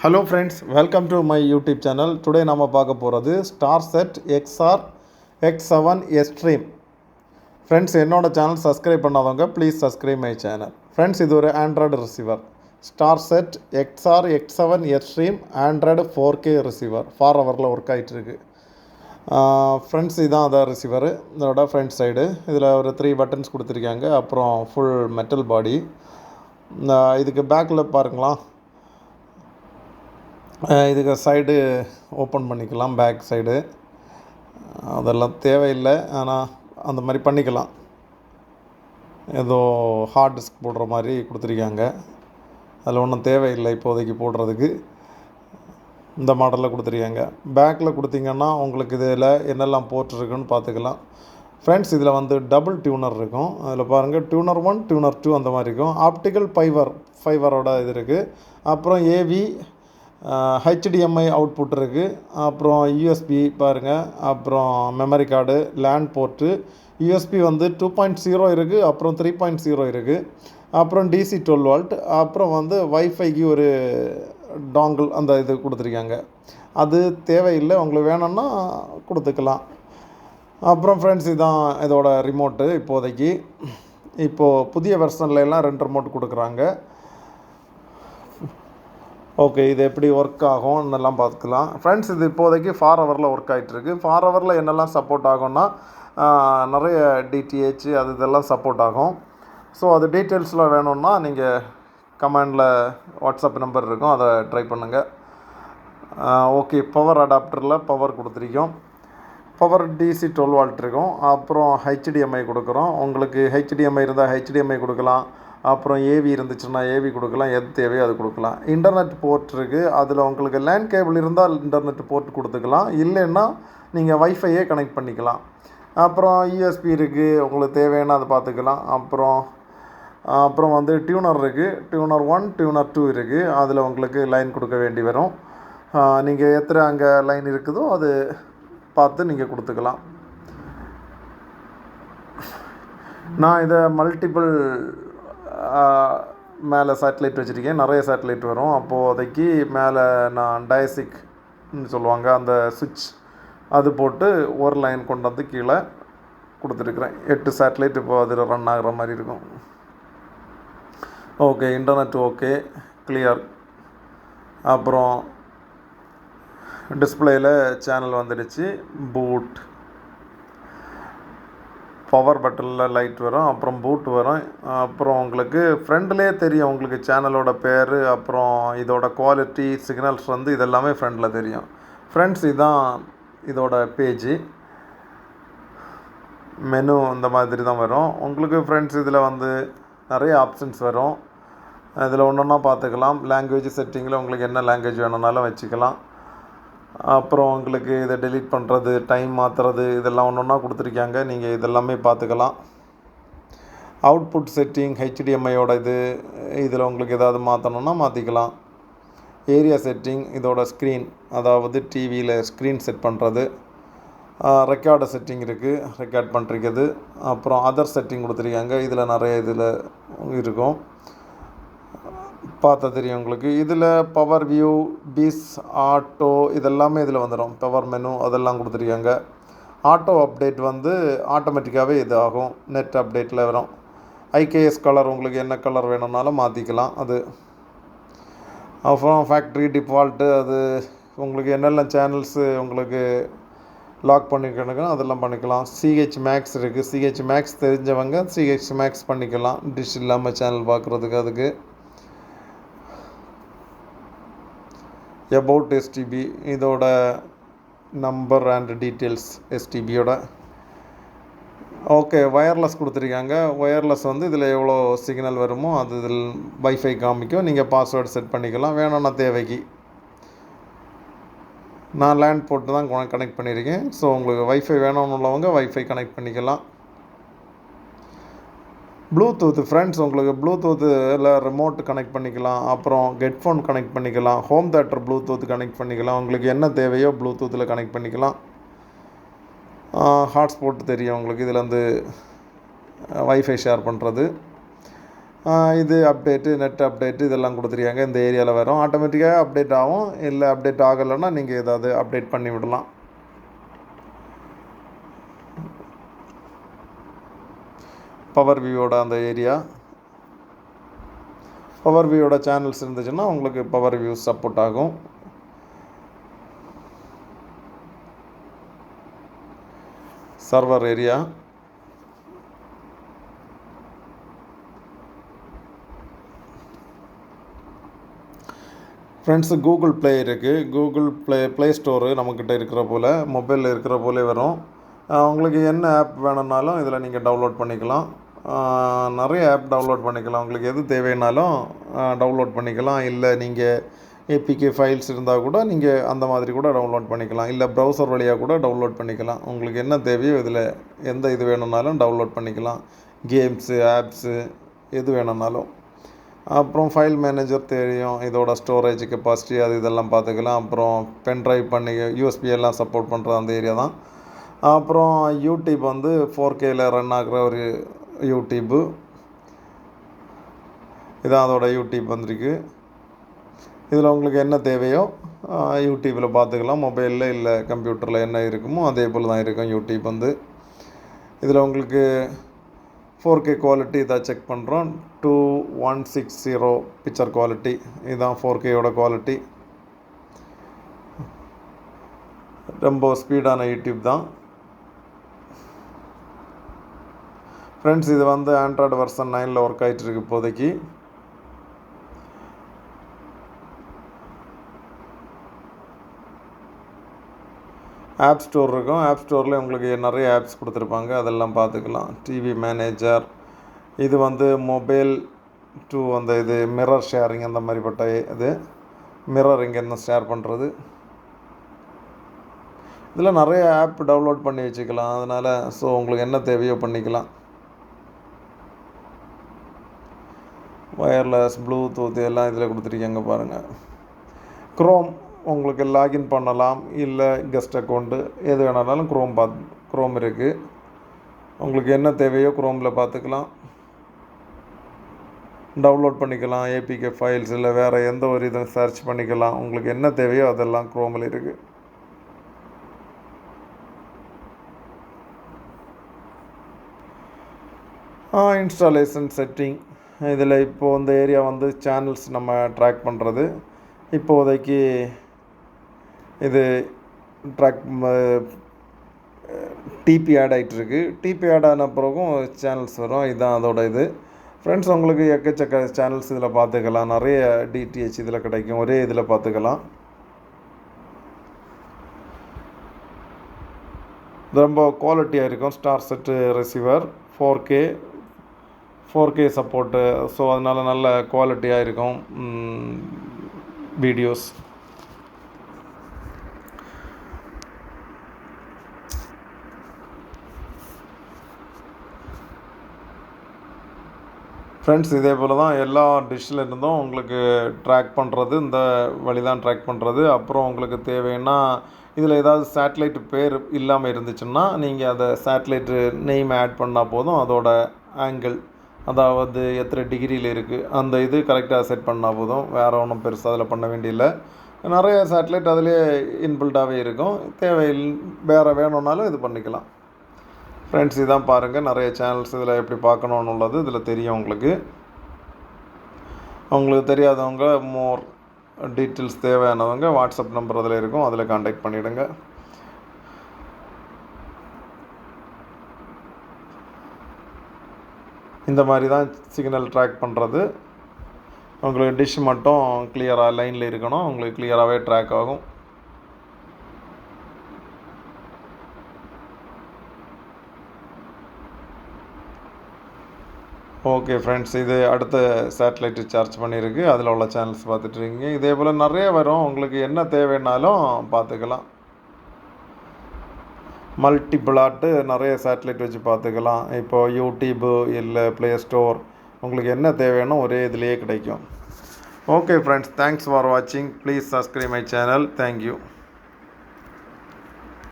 Hello friends, welcome to my YouTube channel. Today நம்ம பார்க்க போகிறது StarSet XR X7 Extreme. Friends என்னோட channel subscribe பண்ணாதவங்க please subscribe my channel. Friends இது ஒரு Android receiver StarSet XR X7 Extreme Android 4K receiver 4 ஹவரில் work ஆகிட்டுருக்கு. Friends இதுதான் அதான் ரிசீவர். இதோட ஃப்ரண்ட் சைடு இதில் ஒரு 3 பட்டன்ஸ் கொடுத்துருக்காங்க. அப்புறம் ஃபுல் மெட்டல் பாடி. இதுக்கு பேக்கில் பாருங்களா, இதுக்கு சைடு ஓப்பன் பண்ணிக்கலாம். பேக் சைடு அதெல்லாம் தேவையில்லை, ஆனால் அந்த மாதிரி பண்ணிக்கலாம். ஏதோ ஹார்ட் டிஸ்க் போடுற மாதிரி கொடுத்துருக்காங்க. அதில் ஒன்றும் தேவையில்லை இப்போதைக்கு போடுறதுக்கு. இந்த மாடலில் கொடுத்துருக்காங்க. பேக்கில் கொடுத்திங்கன்னா உங்களுக்கு இதில் என்னெல்லாம் போர்ட் இருக்குன்னு பார்த்துக்கலாம். ஃப்ரெண்ட்ஸ் இதில் வந்து டபுள் டியூனர் இருக்கும். அதில் பாருங்கள், டியூனர் 1 டியூனர் 2 அந்த மாதிரி இருக்கும். ஆப்டிக்கல் ஃபைபரோட இது இருக்குது. அப்புறம் ஏவி HDMI அவுட்புட் இருக்குது. அப்புறம் யூஎஸ்பி பாருங்கள். அப்புறம் memory card, LAN port, USB வந்து 2.0 இருக்குது. அப்புறம் 3.0 இருக்குது. அப்புறம் DC 12 volt. அப்புறம் வந்து வைஃபைக்கு ஒரு டாங்கிள் அந்த இது கொடுத்துருக்காங்க. அது தேவையில்லை, உங்களுக்கு வேணும்னா கொடுத்துக்கலாம். அப்புறம் ஃப்ரெண்ட்ஸ் இதுதான் இதோட ரிமோட்டு. இப்போது புதிய வெர்ஷன்லாம் 2 ரிமோட் கொடுக்குறாங்க. ஓகே, இது எப்படி ஒர்க் ஆகும்னெல்லாம் பார்த்துக்கலாம். ஃப்ரெண்ட்ஸ் இது இப்போதைக்கு 4 ஹவரில் ஒர்க் ஆகிட்டுருக்கு. 4 ஹவரில் என்னெல்லாம் சப்போர்ட் ஆகும்னா, நிறைய DTH அது இதெல்லாம் சப்போர்ட் ஆகும். ஸோ அது டீட்டெயில்ஸில் வேணும்னா நீங்கள் கமெண்டில் வாட்ஸ்அப் நம்பர் இருக்கும், அதை ட்ரை பண்ணுங்கள். ஓகே, பவர் அடாப்டரில் பவர் கொடுத்துருக்கோம். பவர் DC 12 volt இருக்கும். அப்புறம் HDMI கொடுக்குறோம். உங்களுக்கு HDMI இருந்தால் HDMI கொடுக்கலாம். அப்புறம் ஏவி இருந்துச்சுன்னா ஏவி கொடுக்கலாம். எது தேவையோ அது கொடுக்கலாம். இன்டர்நெட் போர்ட் இருக்குது. அதில் உங்களுக்கு லேண்ட் கேபிள் இருந்தால் இன்டர்நெட் போர்ட் கொடுத்துக்கலாம். இல்லைன்னா நீங்கள் வைஃபையே கனெக்ட் பண்ணிக்கலாம். அப்புறம் யூஎஸ்பி இருக்குது, உங்களுக்கு தேவையான அதை பார்த்துக்கலாம். அப்புறம் வந்து டியூனர் இருக்குது. டியூனர் 1 டியூனர் 2 இருக்குது. அதில் உங்களுக்கு லைன் கொடுக்க வேண்டி வரும். நீங்கள் எத்தனை அங்கே லைன் இருக்குதோ அது பார்த்து நீங்கள் கொடுத்துக்கலாம். நான் இதை மல்டிபிள் மேலே சேட்டலைட் வச்சுருக்கேன். நிறைய சேட்டலைட் வரும். அப்போதைக்கு மேலே நான் டயசிக்னு சொல்லுவாங்க அந்த சுவிட்ச் அது போட்டு ஒரு லைன் கொண்டு வந்து கீழே கொடுத்துருக்குறேன். 8 சேட்டலைட் இப்போ அதில் ரன் ஆகிற மாதிரி இருக்கும். Okay, internet okay, clear. அப்புறம் டிஸ்பிளேயில் சேனல் வந்துடுச்சு. பூட் பவர் பட்டனில் லைட் வரும். அப்புறம் பூட் வரும். அப்புறம் உங்களுக்கு ஃப்ரண்ட்லேயே தெரியும் உங்களுக்கு சேனலோட பேர், அப்புறம் இதோட குவாலிட்டி, சிக்னல்ஸ் வந்து இதெல்லாமே ஃப்ரண்டில் தெரியும். ஃப்ரெண்ட்ஸ் இதுதான் இதோட பேஜு. மெனு இந்த மாதிரி தான் வரும் உங்களுக்கு. ஃப்ரெண்ட்ஸ் இதில் வந்து நிறைய ஆப்ஷன்ஸ் வரும். இதில் ஒன்றா பார்த்துக்கலாம். லாங்குவேஜ் செட்டிங்கில் உங்களுக்கு என்ன லாங்குவேஜ் வேணும்னாலும் வச்சுக்கலாம். அப்புறம் உங்களுக்கு இதை டெலீட் பண்ணுறது, டைம் மாற்றுறது, இதெல்லாம் ஒன்றா கொடுத்துருக்காங்க. நீங்கள் இதெல்லாமே பார்த்துக்கலாம். அவுட்புட் செட்டிங் HDMIயோட இதில் உங்களுக்கு எதாவது மாற்றணுன்னா மாற்றிக்கலாம். ஏரியா செட்டிங், இதோட ஸ்க்ரீன், அதாவது டிவியில் ஸ்க்ரீன் செட் பண்ணுறது. ரெக்கார்டு செட்டிங் இருக்குது, ரெக்கார்ட் பண்ணுறது. அப்புறம் அதர் செட்டிங் கொடுத்துருக்காங்க. இதில் நிறைய இதில் இருக்கும், பார்த்தா தெரியும் உங்களுக்கு. இதில் பவர் வியூ, பீஸ், ஆட்டோ இதெல்லாமே இதில் வந்துடும். பவர் மெனு அதெல்லாம் கொடுத்துருக்காங்க. ஆட்டோ அப்டேட் வந்து ஆட்டோமேட்டிக்காகவே இது ஆகும். நெட் அப்டேட்டில் வரும். IKS கலர் உங்களுக்கு என்ன கலர் வேணும்னாலும் மாற்றிக்கலாம். அது அப்புறம் ஃபேக்ட்ரி டிஃபால்ட்டு, அது உங்களுக்கு என்னெல்லாம் சேனல்ஸு உங்களுக்கு லாக் பண்ணிக்கணும் அதெல்லாம் பண்ணிக்கலாம். CH Max இருக்குது. CH Max தெரிஞ்சவங்க CH Max பண்ணிக்கலாம், டிஷ் இல்லாமல் சேனல் பார்க்குறதுக்கு. அதுக்கு about STB இதோட நம்பர் அண்ட் டீட்டெயில்ஸ் STBயோட. ஓகே, வயர்லெஸ் கொடுத்துருக்காங்க. வயர்லெஸ் வந்து இதில் எவ்வளோ சிக்னல் வருமோ அது இதில் வைஃபை காமிக்கும். நீங்கள் பாஸ்வேர்டு செட் பண்ணிக்கலாம் வேணும்னா தேவைக்கு. நான் லேண்ட் போட்டு தான் கனெக்ட் பண்ணியிருக்கேன். ஸோ உங்களுக்கு வைஃபை வேணும்னு உள்ளவங்க வைஃபை கனெக்ட் பண்ணிக்கலாம். ப்ளூடூத் ஃப்ரெண்ட்ஸ், உங்களுக்கு ப்ளூடூத்தில் ரிமோட் கனெக்ட் பண்ணிக்கலாம். அப்புறம் ஹெட்ஃபோன் கனெக்ட் பண்ணிக்கலாம். ஹோம் தேட்டர் ப்ளூடூத் கனெக்ட் பண்ணிக்கலாம். உங்களுக்கு என்ன தேவையோ ப்ளூடூத்தில் கனெக்ட் பண்ணிக்கலாம். ஹாட்ஸ்பாட் தெரியும் உங்களுக்கு. இதில் வந்து வைஃபை ஷேர் பண்ணுறது. இது அப்டேட்டு, நெட் அப்டேட்டு இதெல்லாம் கொடுத்துருக்காங்க. இந்த ஏரியாவில் வரும், ஆட்டோமேட்டிக்காக அப்டேட் ஆகும். இல்லை அப்டேட் ஆகலைன்னா நீங்கள் ஏதாவது அப்டேட் பண்ணி விடலாம். பவர் வியூவோட அந்த ஏரியா, பவர் வியூவோட சேனல்ஸ் இருந்துச்சுன்னா உங்களுக்கு பவர் வியூ சப்போர்ட் ஆகும். Server area, friends Google play இருக்குது. கூகுள் ப்ளே ஸ்டோரு நம்மக்கிட்ட இருக்கிற போல், மொபைலில் இருக்கிற போலே வரும். உங்களுக்கு என்ன ஆப் வேணும்னாலும் இதில் நீங்கள் டவுன்லோட் பண்ணிக்கலாம். நிறைய ஆப் டவுன்லோட் பண்ணிக்கலாம். உங்களுக்கு எது தேவைன்னாலும் டவுன்லோட் பண்ணிக்கலாம். இல்லை நீங்கள் ஏபிகே ஃபைல்ஸ் இருந்தால் கூட நீங்கள் அந்த மாதிரி கூட டவுன்லோட் பண்ணிக்கலாம். இல்லை ப்ரௌசர் வழியாக கூட டவுன்லோட் பண்ணிக்கலாம். உங்களுக்கு என்ன தேவையோ இதில் எந்த இது வேணும்னாலும் டவுன்லோட் பண்ணிக்கலாம். கேம்ஸு, ஆப்ஸு எது வேணும்னாலும். அப்புறம் ஃபைல் மேனேஜர் தெரியும், இதோட ஸ்டோரேஜ் கெப்பாசிட்டி அது இதெல்லாம் பார்த்துக்கலாம். அப்புறம் பென்ட்ரைவ் பண்ணி யூஎஸ்பி எல்லாம் சப்போர்ட் பண்ணுற அந்த ஏரியா தான். அப்புறம் யூடியூப் வந்து 4Kயில் ரன் ஆகிற ஒரு யூடியூப்பு, இதான் அதோட யூடியூப் வந்திருக்கு. இதில் உங்களுக்கு என்ன தேவையோ யூடியூப்பில் பார்த்துக்கலாம். மொபைலில் இல்லை கம்ப்யூட்டரில் என்ன இருக்குமோ அதே போல் தான் இருக்கும் யூடியூப் வந்து. இதில் உங்களுக்கு 4K குவாலிட்டி இதாக செக் பண்ணுறோம். 2160 பிக்சர் குவாலிட்டி, இதுதான் 4Kயோட குவாலிட்டி. ரொம்ப ஸ்பீடான யூடியூப் தான் ஃப்ரெண்ட்ஸ். இது வந்து ஆண்ட்ராய்டு வெர்ஷன் 9ல் ஒர்க் ஆகிட்டு இருக்கு இப்போதைக்கு. ஆப் ஸ்டோர் இருக்கும். ஆப் ஸ்டோரில் உங்களுக்கு நிறைய ஆப்ஸ் கொடுத்துருப்பாங்க, அதெல்லாம் பார்த்துக்கலாம். டிவி மேனேஜர், இது வந்து மொபைல் டு அந்த இது மிரர் ஷேரிங், அந்த மாதிரிப்பட்ட இது மிரர் இங்கேருந்து ஷேர் பண்ணுறது. இதில் நிறைய ஆப் டவுன்லோட் பண்ணி வச்சுக்கலாம். அதனால் உங்களுக்கு என்ன தேவையோ பண்ணிக்கலாம். வயர்லெஸ், ப்ளூடூத் எல்லாம் இதில் கொடுத்துருக்கீங்க பாருங்கள். க்ரோம் உங்களுக்கு லாகின் பண்ணலாம், இல்லை கெஸ்ட் அக்கௌண்ட்டு எது வேணாலும் க்ரோம் இருக்குது. உங்களுக்கு என்ன தேவையோ க்ரோமில் பார்த்துக்கலாம், டவுன்லோட் பண்ணிக்கலாம். ஏபிகே ஃபைல்ஸ் இல்லை வேறு எந்த ஒரு இதை சர்ச் பண்ணிக்கலாம். உங்களுக்கு என்ன தேவையோ அதெல்லாம் க்ரோமில் இருக்குது. இன்ஸ்டாலேஷன் செட்டிங், இதில் இப்போது இந்த ஏரியா வந்து சேனல்ஸ் நம்ம ட்ராக் பண்ணுறது. இப்போதைக்கு இது ட்ராக் டிபி ஆட் ஆகிட்டுருக்கு. டிபி ஆட் ஆன பிறகும் சேனல்ஸ் வரும். இதுதான் அதோட இது ஃப்ரெண்ட்ஸ். உங்களுக்கு எக்கச்சக்க சேனல்ஸ் இதில் பார்த்துக்கலாம். நிறைய டிடிஹெச் இதில் கிடைக்கும், ஒரே இதில் பார்த்துக்கலாம். ரொம்ப குவாலிட்டியாக இருக்கும். Star set receiver, 4K support. So அதனால் நல்ல குவாலிட்டியாக இருக்கும் வீடியோஸ். ஃப்ரெண்ட்ஸ், இதே போல் தான் எல்லா டிஷ்ஷில் இருந்தும் உங்களுக்கு ட்ராக் பண்ணுறது, இந்த வழி தான் ட்ராக் பண்ணுறது. அப்புறம் உங்களுக்கு தேவைன்னா இதில் ஏதாவது சேட்டலைட் பேர் இல்லாமல் இருந்துச்சுன்னா நீங்கள் அதை சேட்டலைட்டு நேம் ஆட் பண்ணால் போதும். அதோட ஆங்கிள், அதாவது எத்தனை டிகிரியில் இருக்குது அந்த இது கரெக்டாக செட் பண்ணால் போதும். வேறு ஒன்றும் பெருசாக அதில் பண்ண வேண்டியதில்லை. நிறைய சேட்டலைட் அதிலே இன்பில்டாகவே இருக்கும். வேறு வேணும்னாலும் இது பண்ணிக்கலாம். ஃப்ரெண்ட்ஸ், இதான் பாருங்கள், நிறைய சேனல்ஸ் இதில் எப்படி பார்க்கணுன்னு உள்ளது இதில் தெரியும் உங்களுக்கு. உங்களுக்கு தெரியாதவங்க, மோர் டீட்டெயில்ஸ் தேவையானவங்க வாட்ஸ்அப் நம்பர் அதில் இருக்கும், அதில் கான்டாக்ட் பண்ணிவிடுங்க. இந்த மாதிரி தான் சிக்னல் ட்ராக் பண்ணுறது. உங்களுக்கு டிஷ் மட்டும் கிளியராக லைனில் இருக்கணும், உங்களுக்கு கிளியராகவே ட்ராக் ஆகும். ஓகே ஃப்ரெண்ட்ஸ், இது அடுத்த சேட்டலைட்டு சார்ஜ் பண்ணியிருக்கு, அதில் உள்ள சேனல்ஸ் பார்த்துட்ருக்கீங்க. இதே போல் நிறைய வரும், உங்களுக்கு என்ன தேவைன்னாலும் பார்த்துக்கலாம். மல்டிபிளாட்டு நிறைய சேட்டலைட் வச்சு பார்த்துக்கலாம். இப்போது யூடியூப்பு இல்லை ப்ளே ஸ்டோர், உங்களுக்கு என்ன தேவையானோ ஒரே இதுலேயே கிடைக்கும். ஓகே ஃப்ரெண்ட்ஸ், தேங்க்ஸ் ஃபார் வாட்சிங். Please subscribe my channel. Thank you.